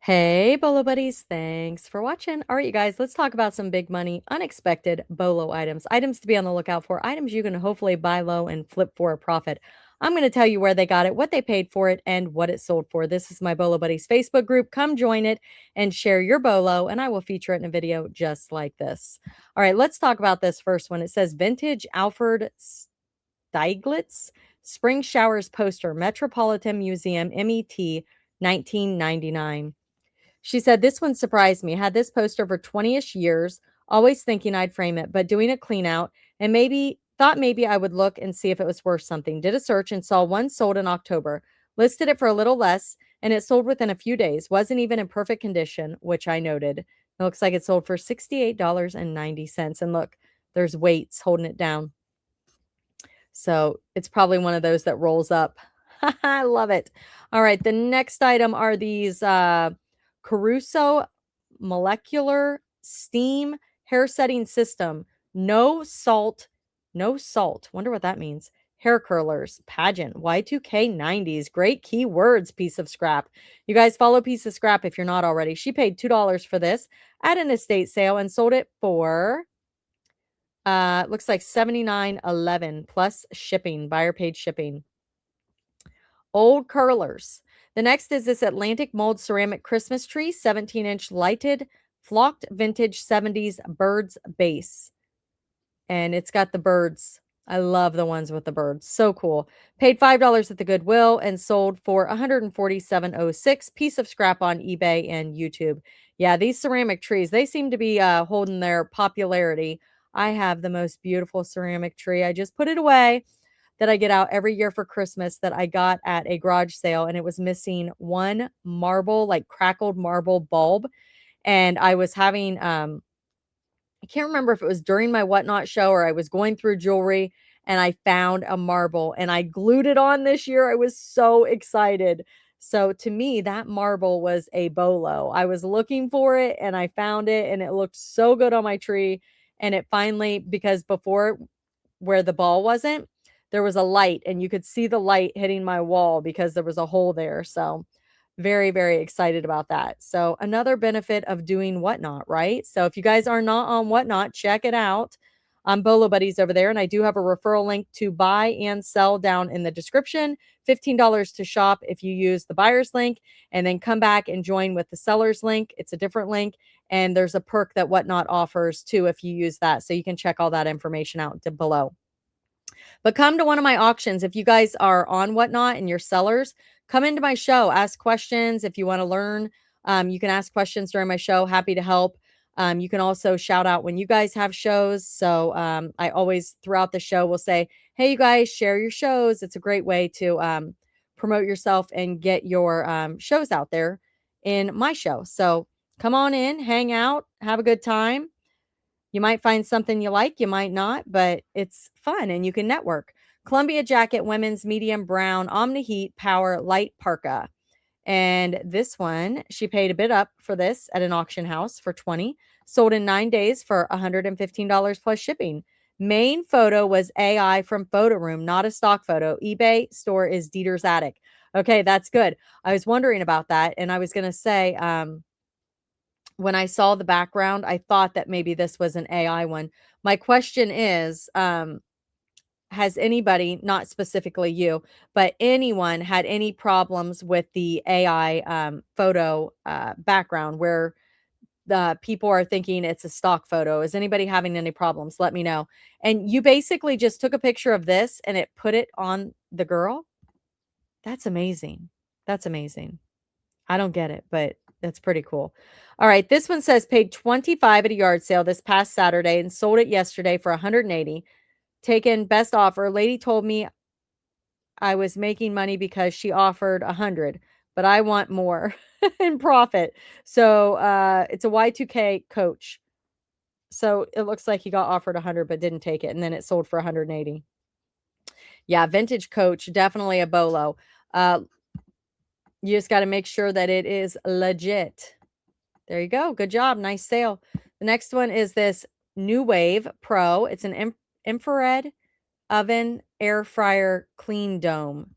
Hey, Bolo buddies. Thanks for watching. All right, you guys, let's talk about some big money, unexpected Bolo items. Items to be on the lookout for, items you can hopefully buy low and flip for a profit. I'm going to tell you where they got it, what they paid for it, and what it sold for. This is my Bolo Buddies Facebook group. Come join it and share your Bolo, and I will feature it in a video just like this. All right, let's talk about this first one. It says Vintage Alfred Stieglitz Spring Showers Poster, Metropolitan Museum, MET, 1999. She said, "This one surprised me. Had this poster for 20-ish years, always thinking I'd frame it, but doing a clean out and maybe I would look and see if it was worth something. Did a search and saw one sold in October. Listed it for a little less and it sold within a few days. Wasn't even in perfect condition, which I noted. It looks like it sold for $68.90. And look, there's weights holding it down. So it's probably one of those that rolls up. I love it. All right, the next item are these Caruso Molecular Steam Hair Setting System. No salt, no salt. Wonder what that means. Hair curlers, pageant, Y2K 90s. Great keywords, piece of scrap. You guys follow Piece of Scrap if you're not already. She paid $2 for this at an estate sale and sold it for looks like $79.11 plus shipping, buyer paid shipping. Old curlers. The next is this Atlantic mold ceramic Christmas tree, 17-inch lighted flocked vintage 70s birds base. And it's got the birds. I love the ones with the birds. So cool. Paid $5 at the Goodwill and sold for $147.06. Piece of scrap on eBay and YouTube. Yeah, these ceramic trees, they seem to be holding their popularity. I have the most beautiful ceramic tree. I just put it away that I get out every year for Christmas that I got at a garage sale, and it was missing one marble, like crackled marble bulb. And I was having I can't remember if it was during my Whatnot show or I was going through jewelry and I found a marble and I glued it on this year. I was so excited. So to me, that marble was a bolo. I was looking for it and I found it and it looked so good on my tree. And it finally, because before where the ball wasn't, there was a light and you could see the light hitting my wall because there was a hole there. So very, very excited about that. So another benefit of doing Whatnot, right? So if you guys are not on Whatnot, check it out. I'm Bolo Buddies over there, and I do have a referral link to buy and sell down in the description. $15 to shop if you use the buyer's link, and then come back and join with the seller's link. It's a different link, and there's a perk that Whatnot offers too if you use that. So you can check all that information out below. But come to one of my auctions. If you guys are on Whatnot and you're sellers, come into my show, ask questions. If you want to learn, you can ask questions during my show. Happy to help. You can also shout out when you guys have shows. So I always, throughout the show, will say, hey, you guys, share your shows. It's a great way to promote yourself and get your shows out there in my show. So come on in, hang out, have a good time. You might find something you like, you might not, but it's fun and you can network. Columbia jacket, women's medium brown, Omni Heat Power light parka. And this one, she paid a bit up for this at an auction house for 20, sold in 9 days for $115 plus shipping. Main photo was AI from Photo Room, not a stock photo. eBay store is Dieter's Attic. Okay, that's good. I was wondering about that, and I was going to say, when I saw the background, I thought that maybe this was an AI one. My question is, has anybody, not specifically you, but anyone had any problems with the AI photo background where the people are thinking it's a stock photo? Is anybody having any problems? Let me know. And you basically just took a picture of this and it put it on the girl. That's amazing. That's amazing. I don't get it, but that's pretty cool. All right, this one says paid 25 at a yard sale this past Saturday and sold it yesterday for 180. Taken best offer. Lady told me I was making money because she offered 100, but I want more in profit. So it's a Y2K coach. So it looks like he got offered 100 but didn't take it, and then it sold for 180. Yeah, vintage coach, definitely a bolo. You just got to make sure that it is legit. There you go. Good job. Nice sale. The next one is this New Wave Pro. It's an infrared oven air fryer clean dome.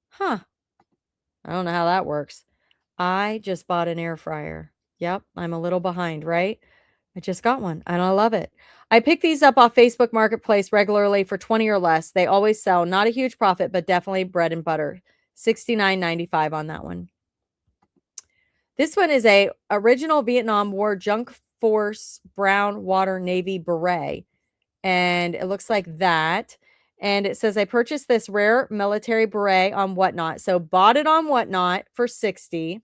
Huh. I don't know how that works. I just bought an air fryer. Yep, I'm a little behind, right? I just got one and I love it. I pick these up off Facebook Marketplace regularly for 20 or less. They always sell. Not a huge profit, but definitely bread and butter. $69.95 on that one. This one is a original Vietnam War Junk Force brown water navy beret. And it looks like that. And it says I purchased this rare military beret on Whatnot. So bought it on Whatnot for 60.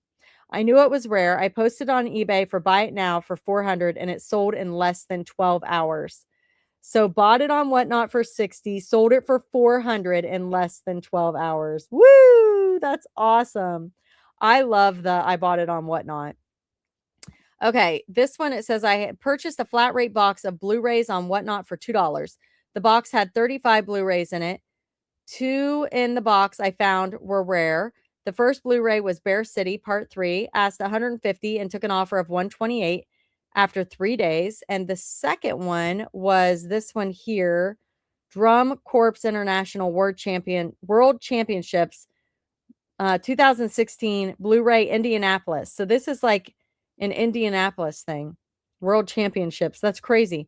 I knew it was rare. I posted on eBay for buy it now for 400 and it sold in less than 12 hours. So bought it on Whatnot for 60, sold it for 400 in less than 12 hours. Woo! That's awesome. I love the I bought it on Whatnot. Okay, this one, it says I had purchased a flat rate box of Blu-rays on Whatnot for $2. The box had 35 Blu-rays in it. 2 in the box I found were rare. The first Blu-ray was Bear City Part 3, asked 150 and took an offer of 128 after 3 days. And the second one was this one here, Drum Corps International World Championships 2016 Blu-ray Indianapolis. So this is like an Indianapolis thing. World Championships. That's crazy.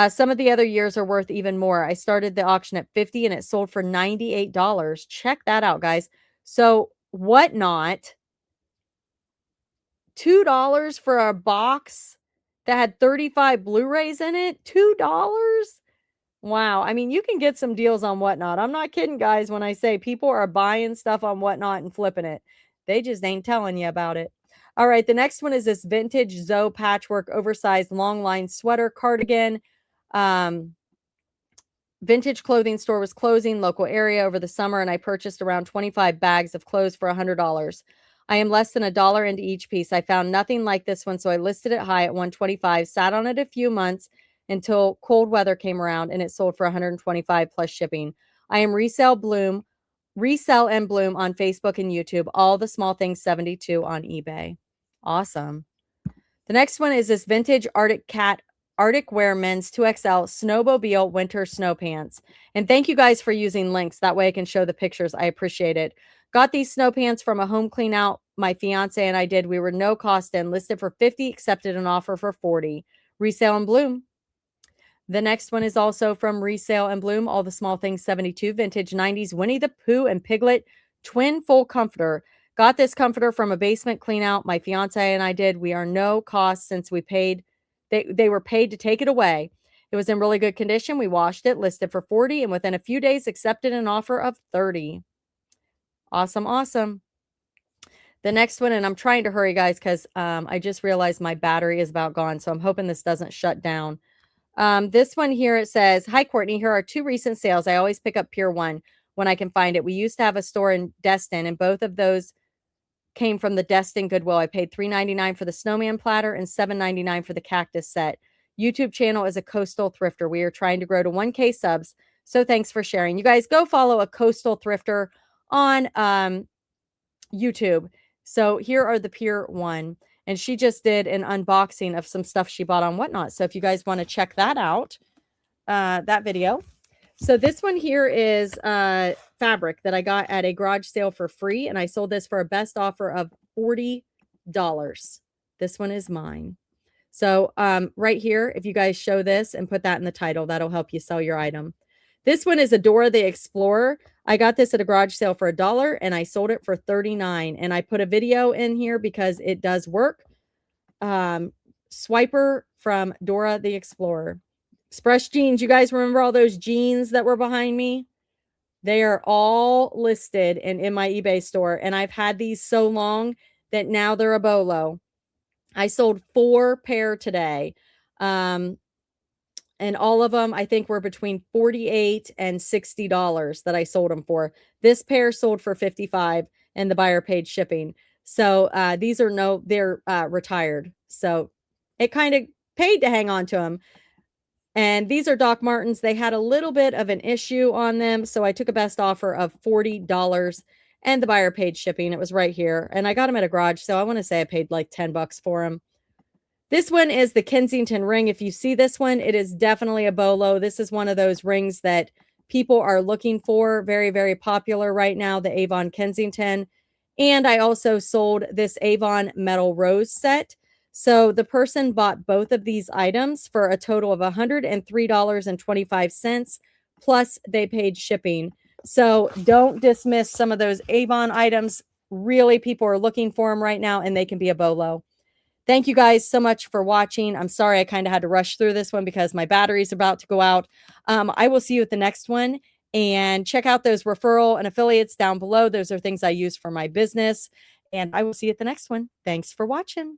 Some of the other years are worth even more. I started the auction at 50 and it sold for $98. Check that out, guys. So Whatnot, $2 for a box that had 35 Blu-rays in it. $2? Wow. I mean, you can get some deals on Whatnot. I'm not kidding, guys, when I say people are buying stuff on Whatnot and flipping it. They just ain't telling you about it. All right. The next one is this vintage Zoe patchwork oversized long line sweater cardigan. Vintage clothing store was closing local area over the summer, and I purchased around 25 bags of clothes for $100. I am less than $1 into each piece. I found nothing like this one, so I listed it high at 125, sat on it a few months until cold weather came around, and it sold for 125 plus shipping. I am resell and bloom on Facebook and YouTube. All the small things 72 on eBay. Awesome. The next one is this vintage Arctic Wear men's 2XL snowmobile winter snow pants. And thank you guys for using links. That way I can show the pictures. I appreciate it. Got these snow pants from a home clean out my fiance and I did. We were no cost in, listed for 50, accepted an offer for 40. Resale and bloom. The next one is also from Resale and Bloom. All the small things 72 vintage 90s Winnie the Pooh and Piglet twin full comforter. Got this comforter from a basement clean out my fiance and I did. We are no cost since we paid. They were paid to take it away. It was in really good condition. We washed it, listed for 40, and within a few days accepted an offer of 30. Awesome, awesome. The next one, and I'm trying to hurry, guys, because I just realized my battery is about gone, so I'm hoping this doesn't shut down. This one here, it says, hi, Courtney. Here are 2 recent sales. I always pick up Pier 1 when I can find it. We used to have a store in Destin, and both of those came from the Destin Goodwill. I paid $3.99 for the snowman platter and $7.99 for the cactus set. YouTube channel is a coastal thrifter. We are trying to grow to 1K subs. So thanks for sharing. You guys go follow a coastal thrifter on YouTube. So here are the Pier 1. And she just did an unboxing of some stuff she bought on Whatnot. So if you guys want to check that out, that video. So this one here is fabric that I got at a garage sale for free. And I sold this for a best offer of $40. This one is mine. So right here, if you guys show this and put that in the title, that'll help you sell your item. This one is a Dora the Explorer. I got this at a garage sale for $1 and I sold it for $39. And I put a video in here because it does work. Swiper from Dora the Explorer. Express jeans. You guys remember all those jeans that were behind me? They are all listed and in my eBay store. And I've had these so long that now they're a bolo. I sold 4 pair today. And all of them, I think, were between $48 and $60 that I sold them for. This pair sold for $55 and the buyer paid shipping. So these are they're retired. So it kind of paid to hang on to them. And these are Doc Martens. They had a little bit of an issue on them. So I took a best offer of $40 and the buyer paid shipping. It was right here. And I got them at a garage. So I want to say I paid like $10 for them. This one is the Kensington ring. If you see this one, it is definitely a bolo. This is one of those rings that people are looking for. Very, very popular right now, the Avon Kensington. And I also sold this Avon metal rose set. So the person bought both of these items for a total of $103.25, plus they paid shipping. So don't dismiss some of those Avon items. Really, people are looking for them right now, and they can be a bolo. Thank you guys so much for watching. I'm sorry I kind of had to rush through this one because my battery's about to go out. I will see you at the next one, and check out those referral and affiliates down below. Those are things I use for my business, and I will see you at the next one. Thanks for watching.